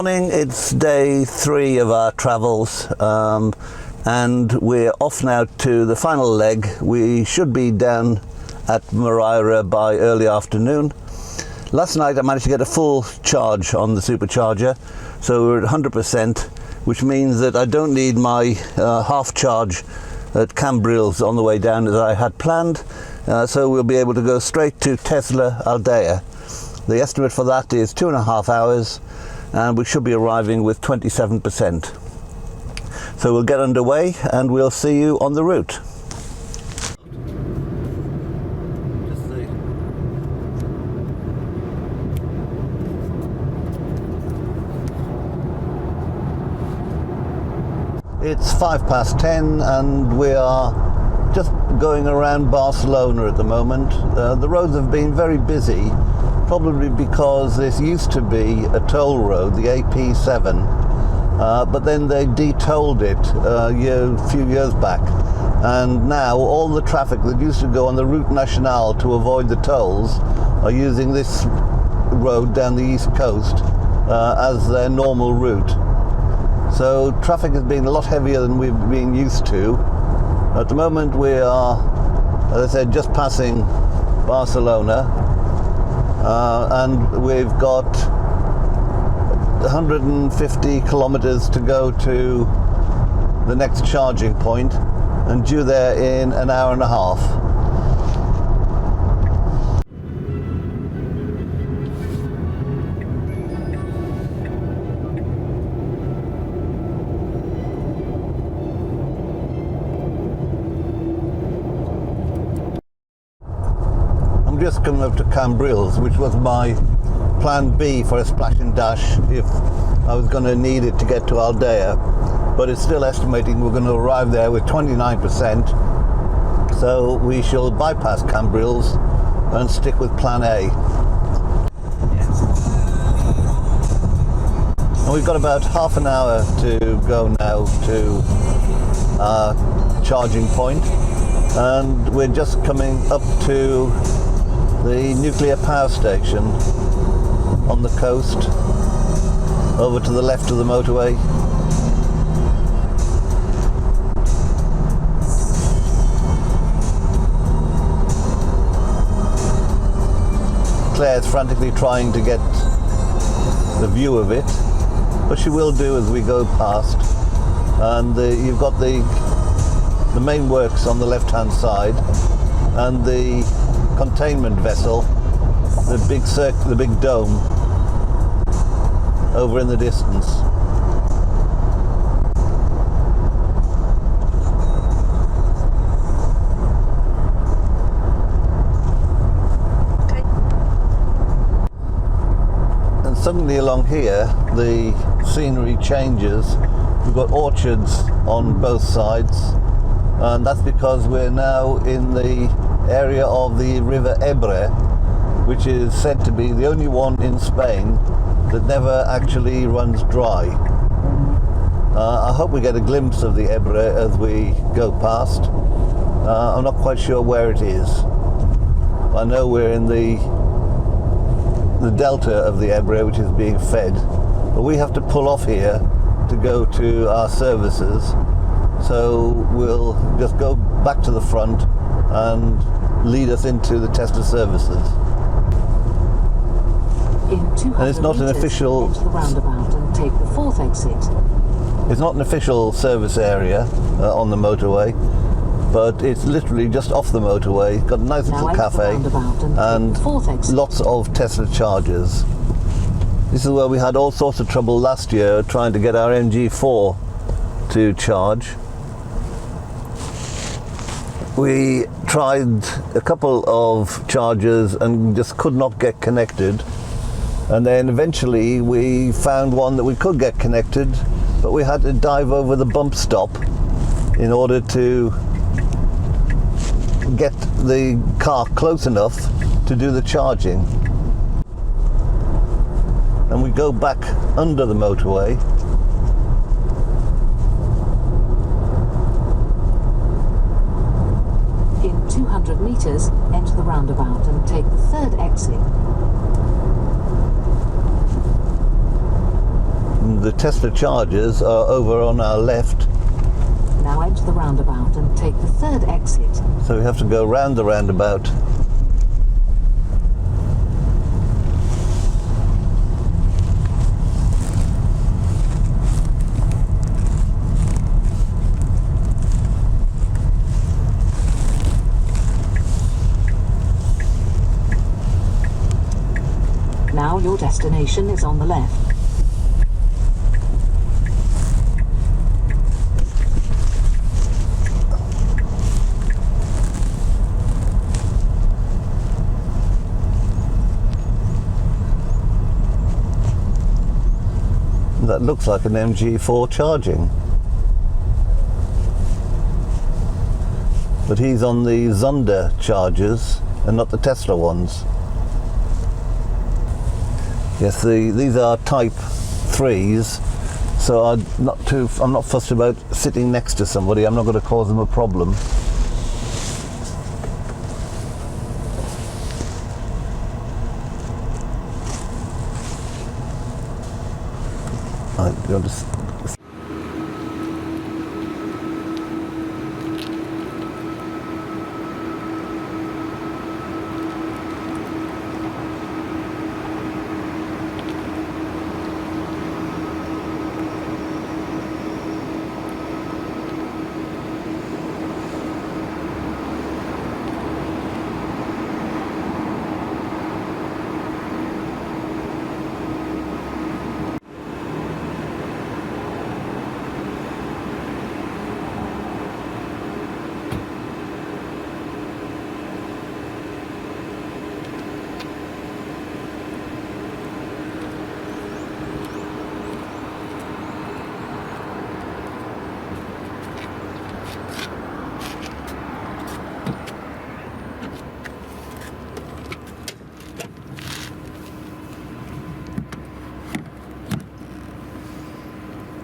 Morning, it's day 3 of our travels, and we're off now to the final leg. We should be down at Moraira by early afternoon. Last night I managed to get a full charge on the supercharger, so we're at 100%, which means that I don't need my half charge at Cambrils on the way down as I had planned, so we'll be able to go straight to Tesla Aldea. The estimate for that is 2.5 hours, and we should be arriving with 27%. So we'll get underway and we'll see you on the route. It's 10:05 and we are just going around Barcelona at the moment. The roads have been very busy, probably because this used to be a toll road, the AP7, but then they de-tolled it a few years back, and now all the traffic that used to go on the Route Nationale to avoid the tolls are using this road down the east coast as their normal route. So traffic has been a lot heavier than we've been used to. At the moment we are, as I said, just passing Barcelona. And we've got 150 kilometers to go to the next charging point, and due there in an hour and a half. Just coming up to Cambrils, which was my plan B for a splash and dash if I was going to need it to get to Aldea, but it's still estimating we're going to arrive there with 29%, so we shall bypass Cambrils and stick with plan A. And we've got about half an hour to go now to our charging point, and we're just coming up to the nuclear power station on the coast, over to the left of the motorway. Claire's frantically trying to get the view of it, but she will do as we go past. And you've got the main works on the left hand side, and the containment vessel, the big dome over in the distance. Okay. And suddenly along here the scenery changes. We've got orchards on both sides, and that's because we're now in the area of the River Ebre, which is said to be the only one in Spain that never actually runs dry. I hope we get a glimpse of the Ebre as we go past. I'm not quite sure where it is. I know we're in the delta of the Ebre, which is being fed, but we have to pull off here to go to our services, so we'll just go back to the front and lead us into the Tesla services. And it's not an official. Enter the roundabout and take the 4th exit. It's not an official service area on the motorway, but it's literally just off the motorway. It's got a nice little cafe and lots of Tesla chargers. This is where we had all sorts of trouble last year trying to get our MG4 to charge. We tried a couple of chargers and just could not get connected, and then eventually we found one that we could get connected, but we had to dive over the bump stop in order to get the car close enough to do the charging. And we go back under the motorway. In 200 meters, enter the roundabout and take the 3rd exit. and the Tesla chargers are over on our left. Now enter the roundabout and take the third exit. So we have to go round the roundabout. Now your destination is on the left. That looks like an MG4 charging. But he's on the Zonda chargers and not the Tesla ones. Yes, these are Type 3s, so I'm not fussed about sitting next to somebody. I'm not going to cause them a problem. I'll just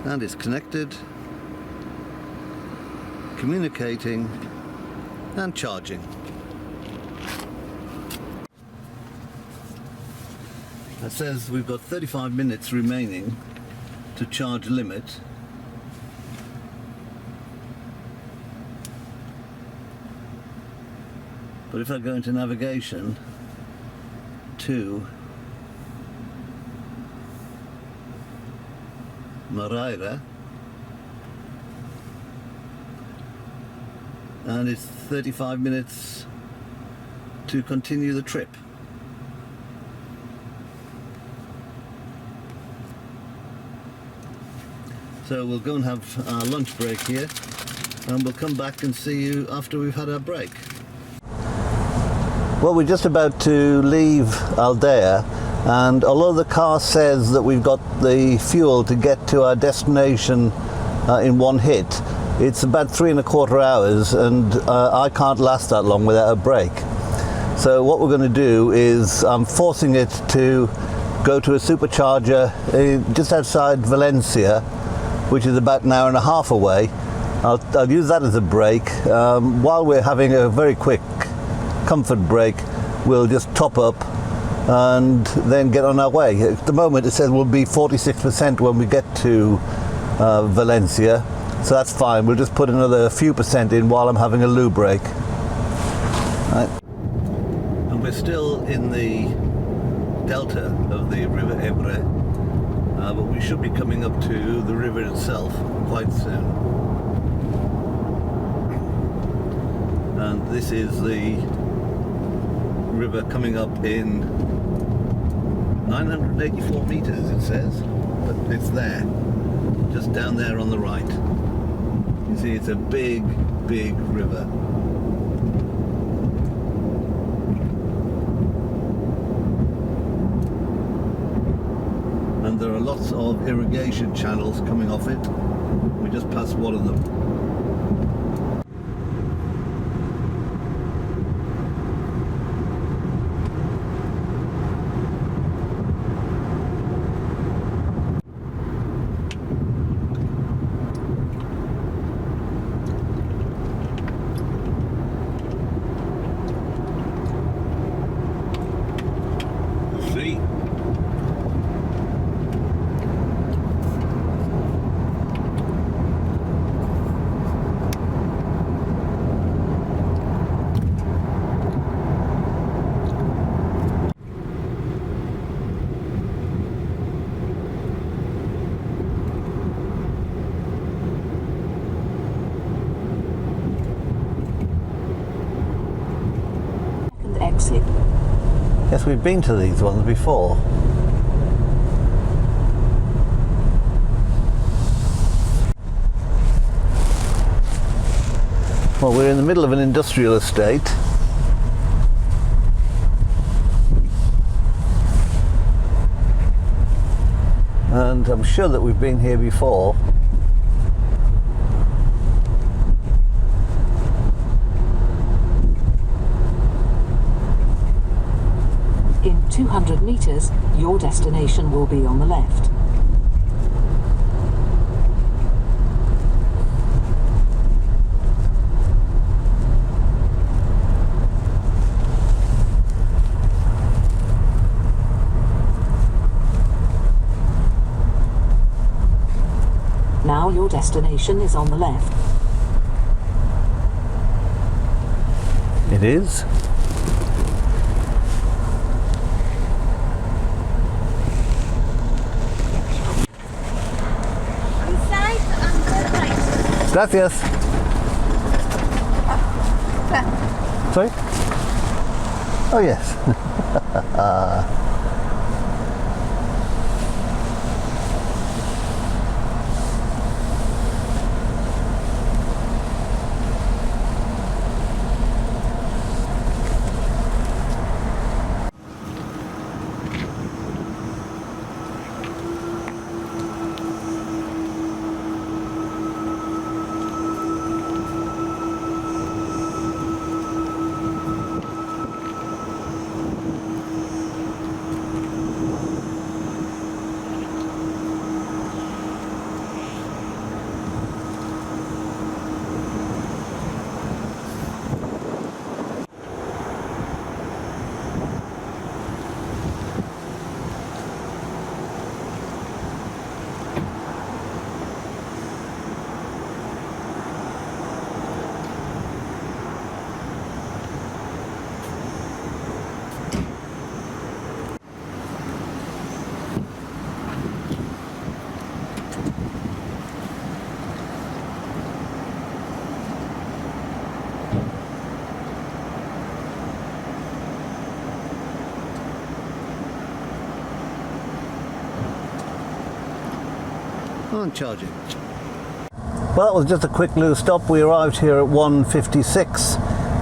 and it's connected, communicating and charging. It says we've got 35 minutes remaining to charge limit. But if I go into navigation to Moraira, and it's 35 minutes to continue the trip. So we'll go and have our lunch break here, and we'll come back and see you after we've had our break. Well, we're just about to leave Aldea, and although the car says that we've got the fuel to get to our destination in one hit, it's about 3¼ hours, and I can't last that long without a break. So what we're going to do is I'm forcing it to go to a supercharger just outside Valencia, which is about an hour and a half away. I'll use that as a break. While we're having a very quick comfort break, we'll just top up and then get on our way. At the moment it says we'll be 46% when we get to Valencia, so that's fine. We'll just put another few percent in while I'm having a loo break. Right. And we're still in the delta of the River Ebre, but we should be coming up to the river itself quite soon. And this is the river coming up in 984 meters, it says, but it's there, just down there on the right. You see, it's a big, big river. And there are lots of irrigation channels coming off it. We just passed one of them. Yes, we've been to these ones before. Well, we're in the middle of an industrial estate. And I'm sure that we've been here before. In 200 meters, your destination will be on the left. Now your destination is on the left. It is. Gracias. Sorry? Oh yes. And charge it. Well, that was just a quick little stop. We arrived here at 1:56.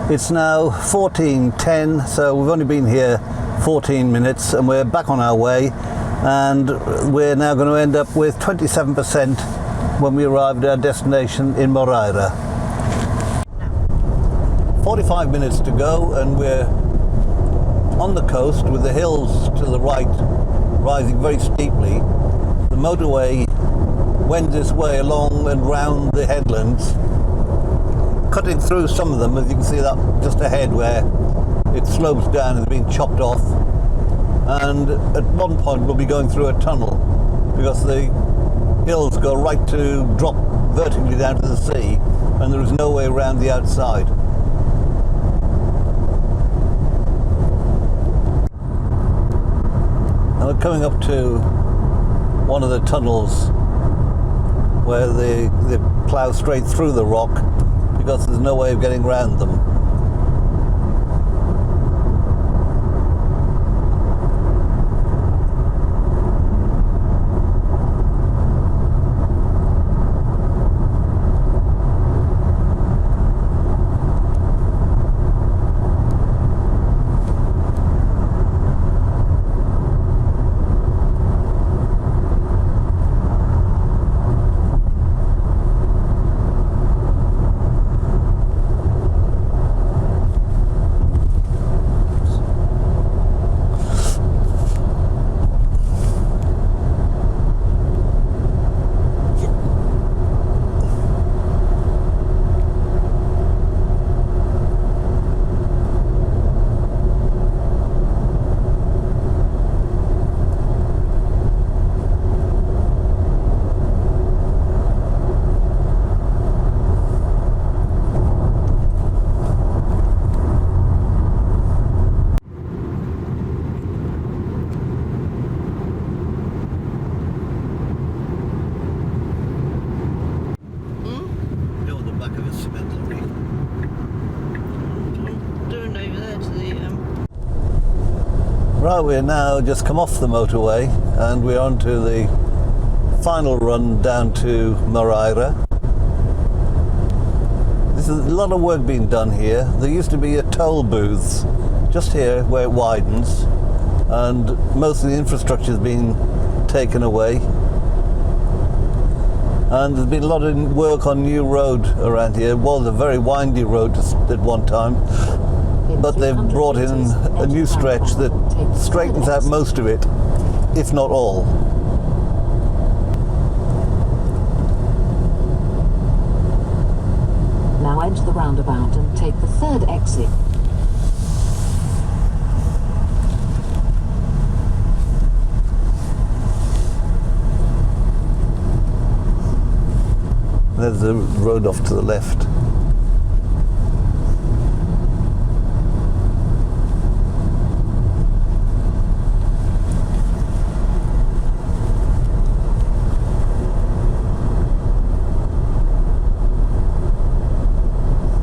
It's now 14:10, so we've only been here 14 minutes and we're back on our way, and we're now going to end up with 27% when we arrive at our destination in Moraira. 45 minutes to go and we're on the coast with the hills to the right rising very steeply. The motorway wends its way along and round the headlands, cutting through some of them, as you can see that just ahead where it slopes down and is being chopped off, and at one point we'll be going through a tunnel because the hills go right to drop vertically down to the sea and there is no way around the outside. And we're coming up to one of the tunnels where they plough straight through the rock because there's no way of getting around them. Right, we're now just come off the motorway and we're on to the final run down to Moraira. There's a lot of work being done here. There used to be a toll booths just here where it widens, and most of the infrastructure has been taken away. And there's been a lot of work on new road around here. It was a very windy road at one time, but they've brought in a new stretch that straightens out most of it, if not all. Now enter the roundabout and take the third exit. There's the road off to the left.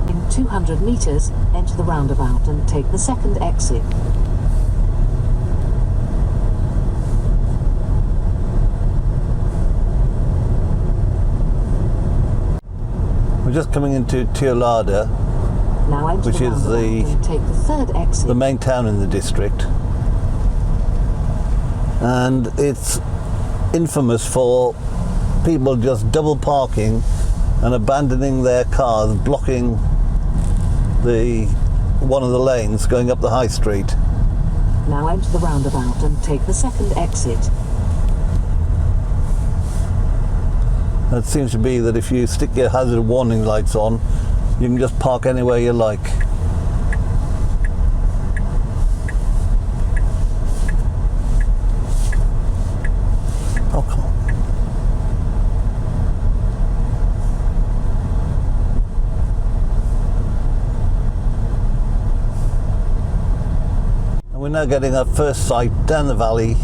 In 200 meters, enter the roundabout and take the second exit. We're just coming into Tiolada, Now enter which the is roundabout and take the third exit. the main town in the district. And it's infamous for people just double parking and abandoning their cars, blocking one of the lanes going up the high street. Now enter the roundabout and take the second exit. It seems to be that if you stick your hazard warning lights on, you can just park anywhere you like. Oh, come on. And we're now getting our first sight down the valley,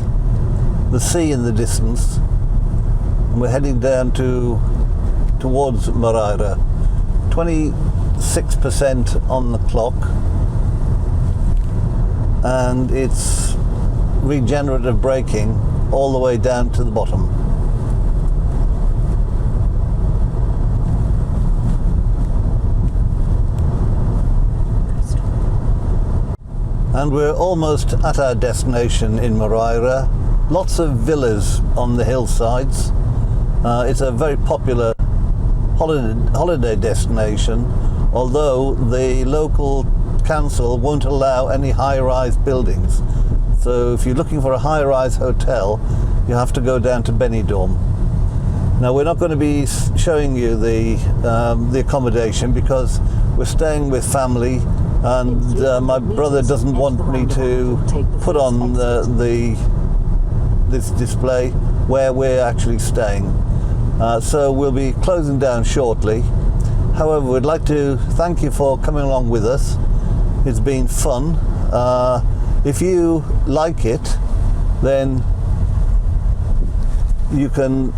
the sea in the distance. We're heading down towards Moraira. 26% on the clock, and it's regenerative braking all the way down to the bottom. And we're almost at our destination in Moraira. Lots of villas on the hillsides. It's a very popular holiday destination, although the local council won't allow any high-rise buildings. So if you're looking for a high-rise hotel, you have to go down to Benidorm. Now, we're not going to be showing you the accommodation because we're staying with family, and my brother doesn't want me to put on this display where we're actually staying. So we'll be closing down shortly. However, we'd like to thank you for coming along with us. It's been fun. If you like it, then you can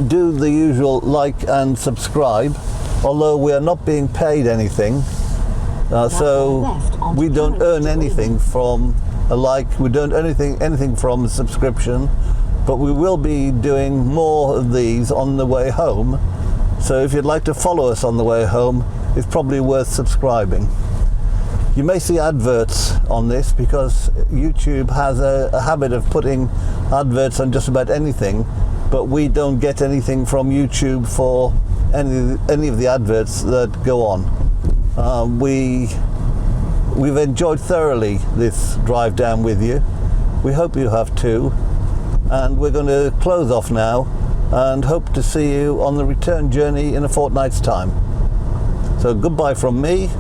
do the usual like and subscribe, although we are not being paid anything. So we don't earn anything from a like, we don't earn anything from a subscription. But we will be doing more of these on the way home. So if you'd like to follow us on the way home, it's probably worth subscribing. You may see adverts on this because YouTube has a habit of putting adverts on just about anything, but we don't get anything from YouTube for any of the adverts that go on. We've enjoyed thoroughly this drive down with you. We hope you have too. And we're going to close off now and hope to see you on the return journey in a fortnight's time. So goodbye from me.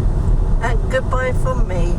And goodbye from me.